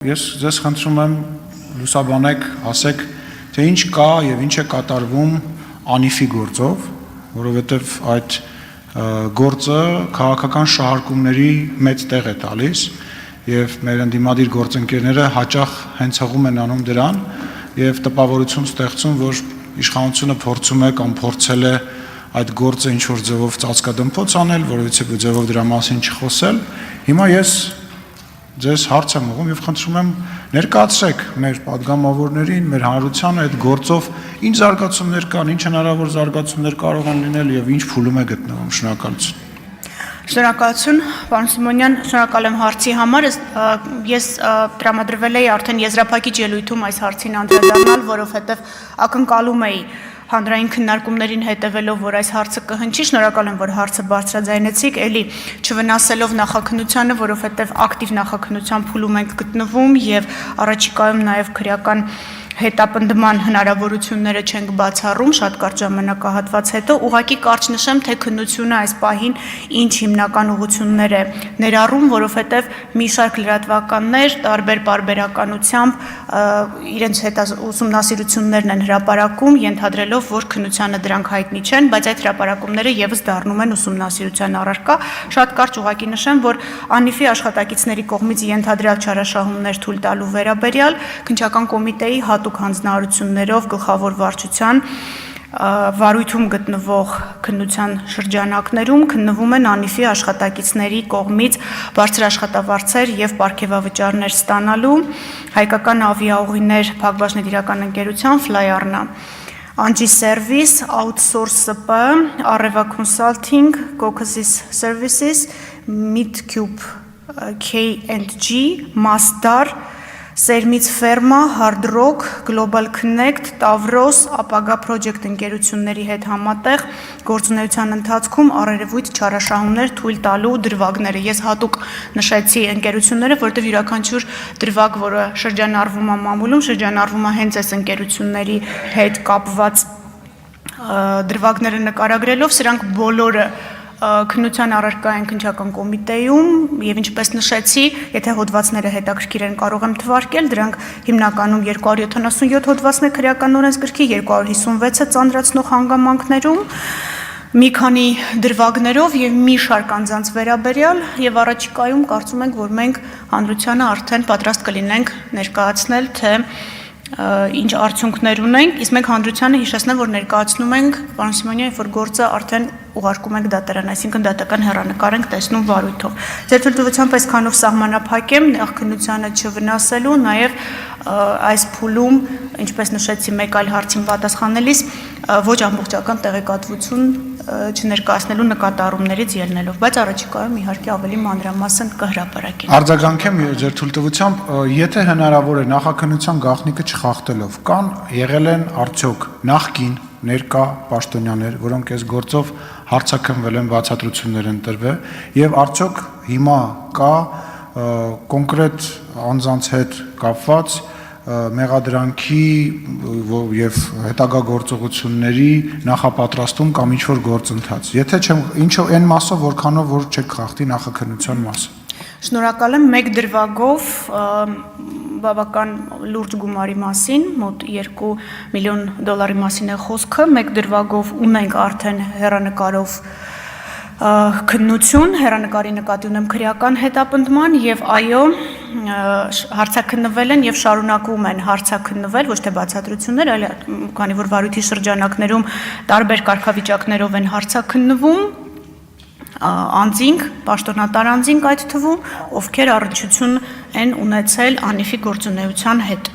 Ես ձեզ խնդրում եմ լուսաբանեք, ասեք, թե ինչ կա եւ ինչ է կատարվում անիֆի գործով, որովհետեւ այդ գործը քաղաքական շահարկումների մեծ տեղ է տալիս եւ մեր ընդդիմադիր գործընկերները հաճախ հենց հղում են անում դրան եւ տպավորություն ստեղծում, որ իշխանությունը փորձում է կամ փորձել է այդ գործը ինչ որ ձևով ծածկադմփոց անել, որովհետեւ ձևով դրա մասին չխոսել։ Հիմա ես ձեզ հարց եմ ուղղում եւ խնդրում եմ ներկայացրեք մեր падգամավորներին, մեր հանրությանը այդ գործով ինչ զարգացումներ կան, ինչ հնարավոր զարգացումներ կարող են լինել եւ ինչ փուլում է գտնվում։ Շնորհակալություն։ Շնորհակալություն, պարոն Սիմոնյան, շնորհակալ եմ հարցի համար։ Ես տրամադրվել էի արդեն եզրափակիչ ելույթում այս հարցին անդրադառնալ, որովհետեւ ակնկալում էի հանրային քննարկումներին հետևելով, որ այս հարցը կհնչի, շնորհակալ եմ, որ հարցը բարձրաձայնեցիք, էլի չվնասելով նախաքննությանը, որովհետև ակտիվ նախաքննության փուլում ենք գտնվում եւ առաջիկայում նաեւ քրեական հետապնդման հնարավորությունները չենք բացառում շատ կարճ ժամանակահատված հետո, ուղղակի կարճ նշեմ, թե քննությունը այս պահին ինչ հիմնական ուղղություններ է ներառում, որովհետև մի շարք լրատվականներ տարբեր պարբերականությամբ իրենց ուսումնասիրություններն են հրապարակում, ենթադրելով, որ քննությանը դրանք հայտնի չեն, բայց այդ հրապարակումները եւս դառնում են ուսումնասիրության առարկա։ Շատ կարճ ուղղակի նշեմ, որ անիֆի աշխատակիցների կողմից ենթադրյալ չարաշահումներ թույլ տալու վերաբերյալ քննչական կոմիտեի հատուկ հանձնարարություններով գլխավոր վարչության վարույթում գտնվող քննության շրջանակներում քննվում են անիֆի աշխատակիցների կողմից բարձր աշխատավարձեր եւ պարգևավճարներ ստանալու հայկական ավիաուղիներ Փակbaşıնետիրական ընկերության Flyarna Anji Service, Outsource SP, Areva Consulting, Caucasus Services, Midcube K&G, Masdar, Սերմից Ֆերմա, Hard Rock, Global Connect, Tavros, ապագա Project ընկերությունների հետ համատեղ գործունեության ընթացքում առերևույթ չարաշահումներ թույլ տալու դրվագները։ Ես հատուկ նշեցի ընկերությունները, որտեղ յուրաքանչյուր դրվագ, որը շրջանառվում է մամուլում, շրջանառվում է հենց այս ընկերությունների հետ կապված դրվագները նկարագրելով, սրանք բոլորը քննության առարկա են քննչական կոմիտեում եւ ինչպես նշեցի, եթե հոդվածները հետաքրքիր են կարող եմ թվարկել, դրանք հիմնականում 277 հոդվածն է քրեական օրենսգրքի, 256-ը ծանրացնող հանգամանքներում, մի քանի դրվագներով եւ մի շարք անձանց վերաբերյալ եւ առաջիկայում կարծում ենք, որ մենք հանրությանը արդեն պատրաստ կլինենք ներկայացնել, թե ինչ արդյունքներ ունենք, իսկ մենք հանրությանը հիշեցնեմ, որ ներկայացնում ենք, պարոն Սիմոնյան, որ գործը արդեն ուղարկում ենք դատարան, այսինքն դատական հեռանկար ենք տեսնում վարույթով։ Ձեր թույլտվությամբ այսքանով սահմանափակեմ նախքննությանը չվնասելու, նաև այս փուլում, ինչպես նշեցի մեկ այլ հարցին պատասխանելիս, ոչ ամբողջական տեղեկատվություն չներկայացնելու նկատառումներից ելնելով, բայց առաջիկայում իհարկե ավելի մանրամասն կհրապարակենք։ Արձագանքեմ ձեր թույլտվությամբ, եթե հնարավոր է նախաքննության գաղտնիքը չխախտելով, կան եղել են արդյոք նախկին ներկա պաշտոնյաներ, որոնք այս գործով հարցաքննվել են, բացատրություններ են տրվել եւ արդյոք հիմա կա կոնկրետ անձանց հետ կապված մեղադրանքի եւ հետագա գործողությունների նախապատրաստում կամ ինչ որ գործընթաց։ Եթե չեմ ինչով այն մասով որքանով որ չեք խախտի նախաքննության մասը։ Շնորհակալ եմ մեկ դրվագով բավական լուրջ գումարի մասին, մոտ $2 միլիոն մասին է խոսքը, մեկ դրվագով ունենք արդեն հեռանկարով քննություն, հեռանկարի նկատի ունեմ քրեական հետապնդման եւ այո, հարցաքննվել են եւ շարունակում են հարցաքննվել, ոչ թե բացատրություններ, այլ քանի որ վարույթի շրջանակներում տարբեր կարգավիճակներով են հարցաքննվում անձինք, պաշտոնատար անձինք այդ թվում, ովքեր առնչություն են ունեցել անիֆի գործունեության հետ։